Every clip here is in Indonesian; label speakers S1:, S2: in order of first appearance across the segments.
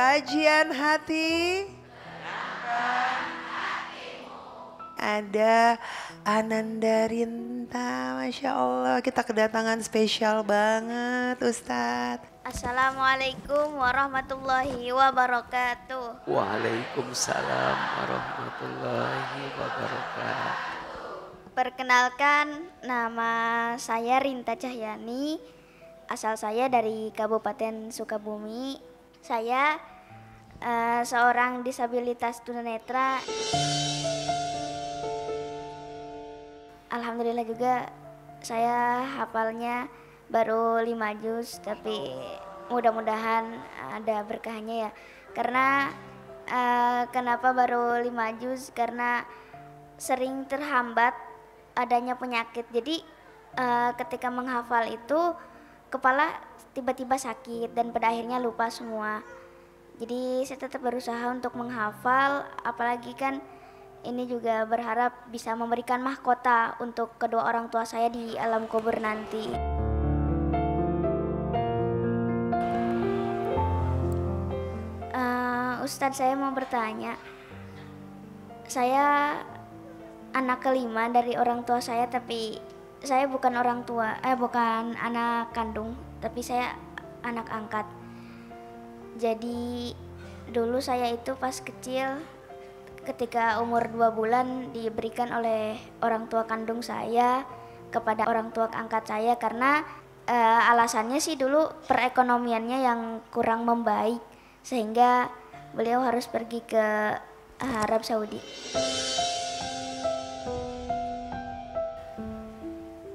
S1: kajian hati. Ada Ananda Rinta, Masya Allah, kita kedatangan spesial banget Ustadz.
S2: Assalamualaikum warahmatullahi wabarakatuh.
S3: Waalaikumsalam warahmatullahi wabarakatuh.
S2: Perkenalkan, nama saya Rinta Cahyani. Asal saya dari Kabupaten Sukabumi. Saya seorang disabilitas tunanetra. Alhamdulillah juga saya hafalnya baru 5 juz, tapi mudah-mudahan ada berkahnya ya. Karena kenapa baru 5 juz? Karena sering terhambat adanya penyakit. Jadi ketika menghafal itu kepala tiba-tiba sakit dan pada akhirnya lupa semua. Jadi saya tetap berusaha untuk menghafal, apalagi kan ini juga berharap bisa memberikan mahkota untuk kedua orang tua saya di alam kubur nanti. Ustadz, saya mau bertanya. Saya anak kelima dari orang tua saya, tapi saya bukan bukan anak kandung, tapi saya anak angkat. Jadi dulu saya itu pas kecil, ketika umur 2 bulan diberikan oleh orang tua kandung saya kepada orang tua angkat saya karena alasannya sih dulu perekonomiannya yang kurang membaik sehingga beliau harus pergi ke Arab Saudi.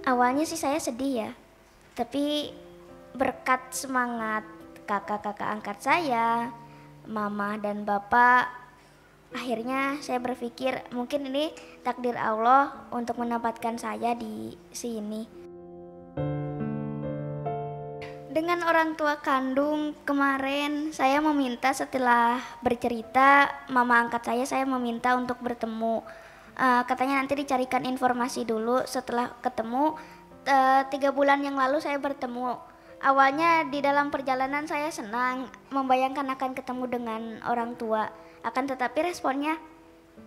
S2: Awalnya sih saya sedih ya, tapi berkat semangat kakak-kakak angkat saya, mama dan bapak, akhirnya saya berpikir mungkin ini takdir Allah untuk menempatkan saya di sini. Dengan orang tua kandung kemarin saya meminta, setelah bercerita mama angkat saya meminta untuk bertemu. Katanya nanti dicarikan informasi dulu, setelah ketemu 3 bulan yang lalu saya bertemu. Awalnya di dalam perjalanan saya senang membayangkan akan ketemu dengan orang tua. Akan tetapi responnya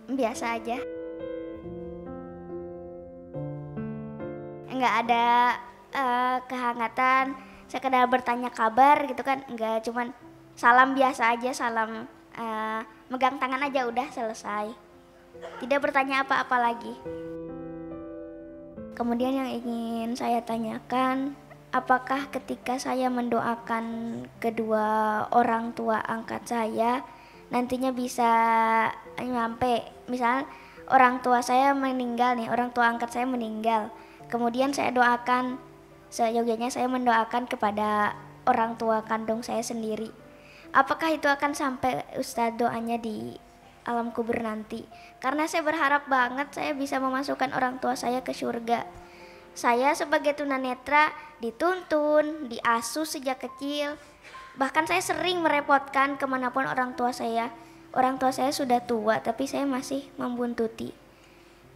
S2: biasa aja. Enggak ada kehangatan, sekedar bertanya kabar gitu kan. Enggak, cuman salam biasa aja, salam megang tangan aja udah selesai. Tidak bertanya apa-apa lagi. Kemudian yang ingin saya tanyakan, apakah ketika saya mendoakan kedua orang tua angkat saya nantinya bisa nyampe, misal orang tua saya meninggal nih, orang tua angkat saya meninggal, kemudian saya doakan, seyogianya saya mendoakan kepada orang tua kandung saya sendiri, apakah itu akan sampai Ustadz doanya di alam kubur nanti? Karena saya berharap banget saya bisa memasukkan orang tua saya ke surga. Saya sebagai tunanetra dituntun, diasuh sejak kecil. Bahkan saya sering merepotkan kemanapun orang tua saya. Orang tua saya sudah tua, tapi saya masih membuntuti.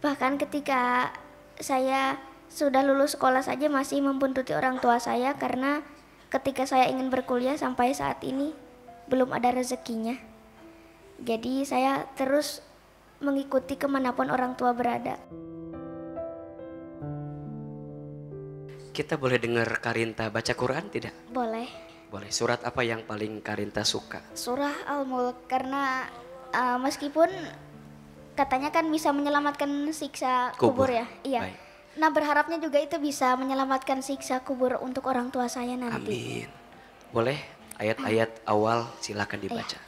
S2: Bahkan ketika saya sudah lulus sekolah saja masih membuntuti orang tua saya, karena ketika saya ingin berkuliah sampai saat ini belum ada rezekinya. Jadi saya terus mengikuti kemanapun orang tua berada.
S3: Kita boleh dengar Karinta baca Quran tidak?
S2: Boleh.
S3: Boleh. Surat apa yang paling Karinta suka?
S2: Surah Al-Mulk, karena meskipun katanya kan bisa menyelamatkan siksa kubur ya. Iya.
S3: Baik.
S2: Nah, berharapnya juga itu bisa menyelamatkan siksa kubur untuk orang tua saya nanti.
S3: Amin. Boleh ayat-ayat awal silakan dibaca.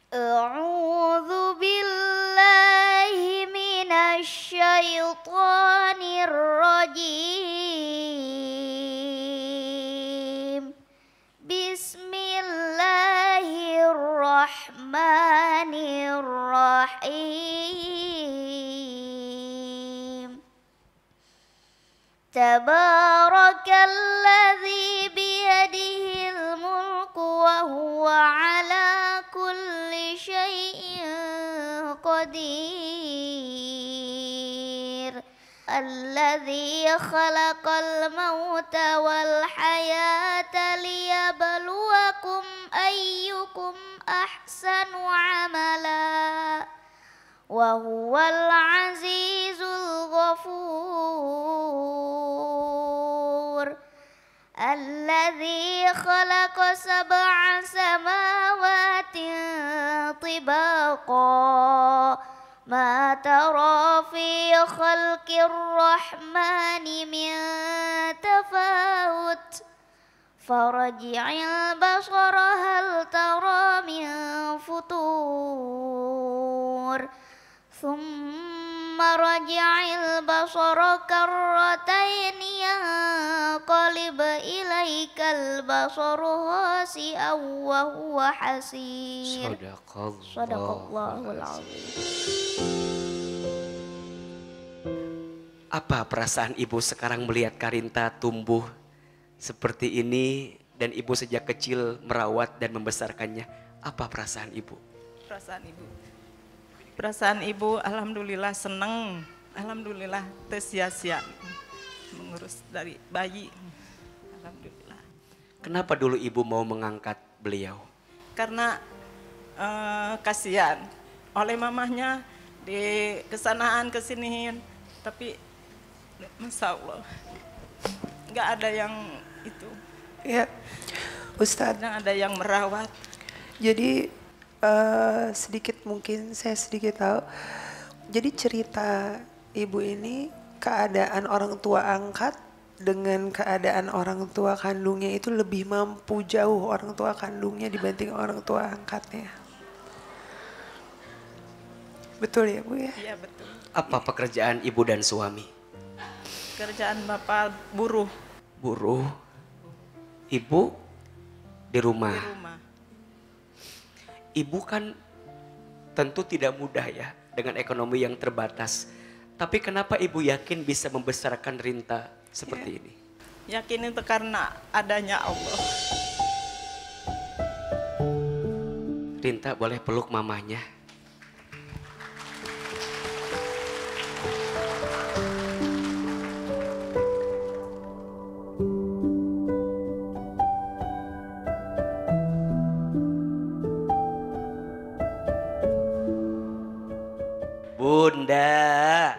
S2: A'udzu billahi minasy syaithanir rajim. Bismillahirrahmanirrahim. Tabarakalladzi biyadihil mulku wa huwa ala kulli syai'in qadir. الذي خلق الموت والحياة ليبلوكم أيكم أحسن عملا وهو العزيز الغفور الذي خلق 7 سماوات طباقا ما ترى في خلق الرحمن من تفاوت فرجع البصر هل ترى من فطور ثم رجع البصر كرتين ينقلب إليك البصر خاسئا وهو حسير صدق الله العظيم.
S3: Apa perasaan ibu sekarang melihat Karinta tumbuh seperti ini dan ibu sejak kecil merawat dan membesarkannya? Apa perasaan ibu?
S4: Perasaan ibu alhamdulillah senang, alhamdulillah sia-sia mengurus dari bayi. Alhamdulillah.
S3: Kenapa dulu ibu mau mengangkat beliau?
S4: Karena kasihan oleh mamahnya di kesanaan kesiniin, tapi Masya Allah nggak ada yang itu.
S1: Ya, Ustadz.
S4: Nggak ada yang merawat.
S1: Jadi sedikit mungkin saya sedikit tahu. Jadi cerita ibu ini keadaan orang tua angkat dengan keadaan orang tua kandungnya itu lebih mampu jauh orang tua kandungnya dibanding orang tua angkatnya. Betul ya Bu ya?
S4: Iya betul.
S3: Apa pekerjaan ibu dan suami?
S4: Kerjaan bapak buruh.
S3: Buruh. Ibu di rumah.
S4: Di rumah.
S3: Ibu kan tentu tidak mudah ya dengan ekonomi yang terbatas. Tapi kenapa ibu yakin bisa membesarkan Rinta seperti ini?
S4: Yakin itu karena adanya Allah.
S3: Rinta boleh peluk mamanya. Bunda.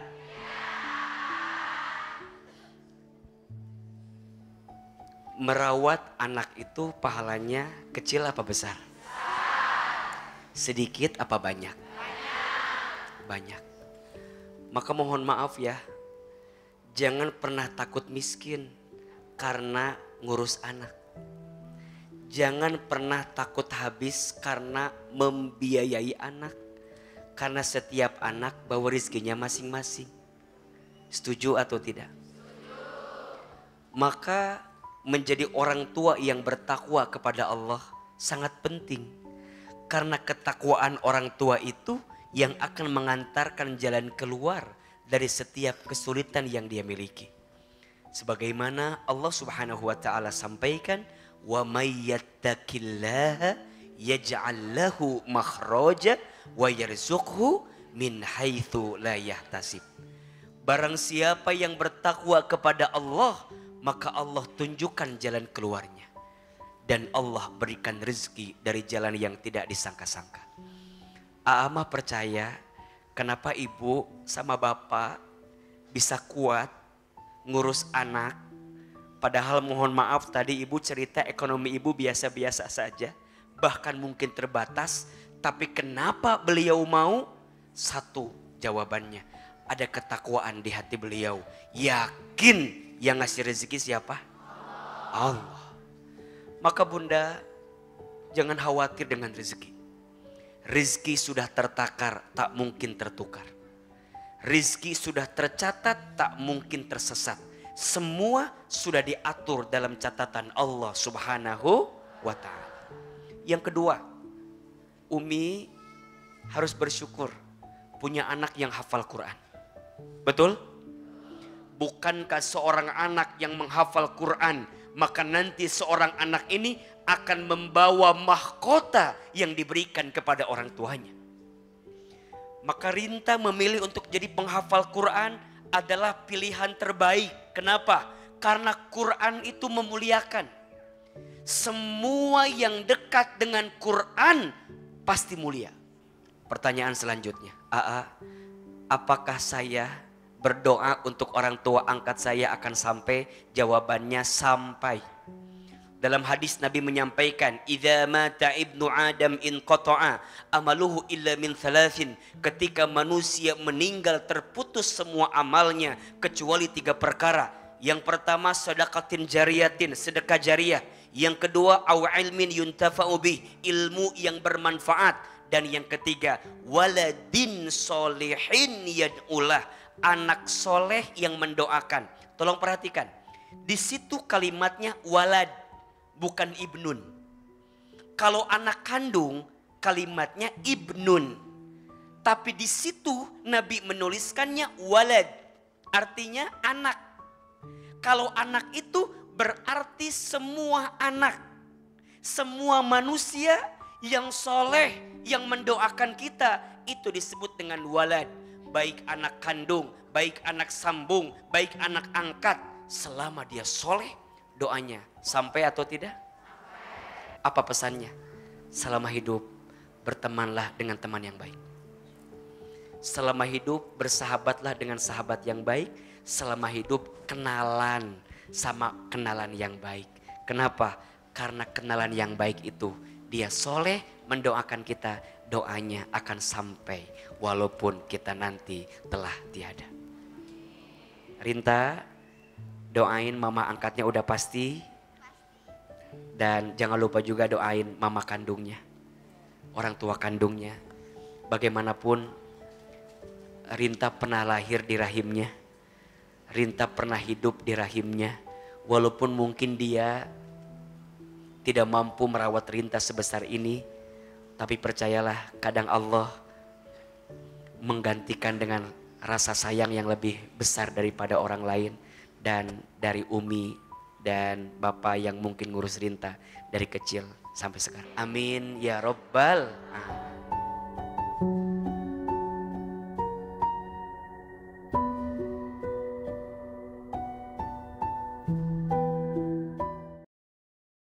S3: Merawat anak itu pahalanya kecil apa besar? Sedikit apa banyak? Banyak. Maka mohon maaf ya, jangan pernah takut miskin karena ngurus anak. Jangan pernah takut habis karena membiayai anak. Karena setiap anak bawa rizkinya masing-masing. Setuju atau tidak? Maka menjadi orang tua yang bertakwa kepada Allah sangat penting. Karena ketakwaan orang tua itu yang akan mengantarkan jalan keluar dari setiap kesulitan yang dia miliki. Sebagaimana Allah Subhanahu wa taala sampaikan, "Wa may yattaqillaha yaj'al lahu makhraja wa yarzuqhu min haitsu la yahtasib." Barang siapa yang bertakwa kepada Allah, maka Allah tunjukkan jalan keluarnya. Dan Allah berikan rezeki dari jalan yang tidak disangka-sangka. Aamah percaya kenapa ibu sama bapak bisa kuat ngurus anak. Padahal mohon maaf tadi ibu cerita ekonomi ibu biasa-biasa saja. Bahkan mungkin terbatas. Tapi kenapa beliau mau? Satu jawabannya. Ada ketakwaan di hati beliau. Yakin yang ngasih rezeki siapa? Allah. Maka bunda jangan khawatir dengan rezeki. Rezeki sudah tertakar, tak mungkin tertukar. Rezeki sudah tercatat, tak mungkin tersesat. Semua sudah diatur dalam catatan Allah Subhanahu wa ta'ala. Yang kedua, Umi harus bersyukur punya anak yang hafal Quran. Betul? Bukankah seorang anak yang menghafal Quran, maka nanti seorang anak ini akan membawa mahkota yang diberikan kepada orang tuanya. Maka Rinta memilih untuk jadi penghafal Quran adalah pilihan terbaik. Kenapa? Karena Quran itu memuliakan. Semua yang dekat dengan Quran pasti mulia. Pertanyaan selanjutnya, apakah saya berdoa untuk orang tua angkat saya akan sampai? Jawabannya sampai. Dalam hadis Nabi menyampaikan, idza mata ibnu Adam in qata'a amaluhu illa min thalathin. Ketika manusia meninggal terputus semua amalnya kecuali 3 perkara. Yang pertama sedekatin jariyatin, sedekah jariah. Yang kedua aw ilmin yuntafa'u bih, ilmu yang bermanfaat. Dan yang ketiga waladin solihin yad'ulah, anak soleh yang mendoakan. Tolong perhatikan, di situ kalimatnya walad, bukan ibnun. Kalau anak kandung kalimatnya ibnun. Tapi di situ Nabi menuliskannya walad, artinya anak. Kalau anak itu berarti semua anak. Semua manusia yang soleh, yang mendoakan kita, itu disebut dengan walad. Baik anak kandung, baik anak sambung, baik anak angkat. Selama dia soleh, doanya sampai atau tidak? Apa pesannya? Selama hidup bertemanlah dengan teman yang baik. Selama hidup bersahabatlah dengan sahabat yang baik. Selama hidup kenalan sama kenalan yang baik. Kenapa? Karena kenalan yang baik itu dia soleh, mendoakan kita, doanya akan sampai walaupun kita nanti telah tiada. Rinta, doain mama angkatnya udah pasti. Dan jangan lupa juga doain mama kandungnya, orang tua kandungnya. Bagaimanapun Rinta pernah lahir di rahimnya, Rinta pernah hidup di rahimnya. Walaupun mungkin dia tidak mampu merawat Rinta sebesar ini, tapi percayalah kadang Allah menggantikan dengan rasa sayang yang lebih besar daripada orang lain. Dan dari Umi dan Bapak yang mungkin ngurus Rinta dari kecil sampai sekarang. Amin ya Rabbal alamin.